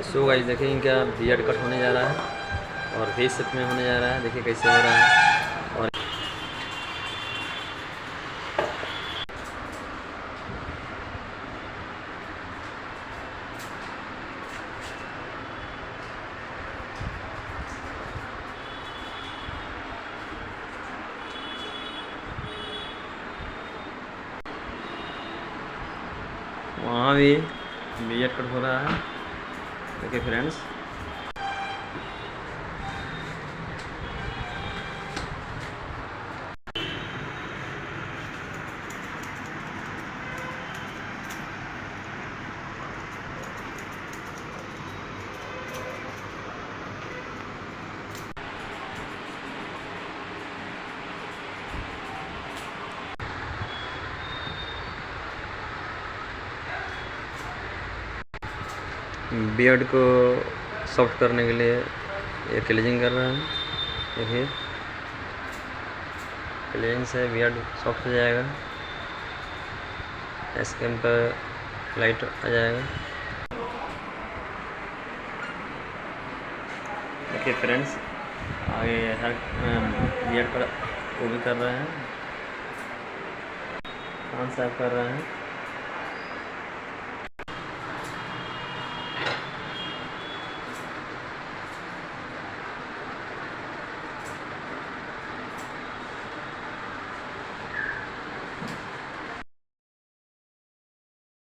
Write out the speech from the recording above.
So guys देखिए इनका beard cut होने जा रहा है और फेस शेप में होने जा रहा है। देखिए कैसे हो रहा है। और वहाँ भी बियर्ड कट हो रहा है। देखिए फ्रेंड्स, बियर्ड को सॉफ्ट करने के लिए ये क्लीजिंग कर रहा है। देखिए क्लीजिंग से बियर्ड सॉफ्ट हो जाएगा, स्किन पर लाइट आ जाएगा। देखिए फ्रेंड्स, आगे हर बियर्ड पर वो भी कर रहे हैं, कान साफ कर रहे हैं।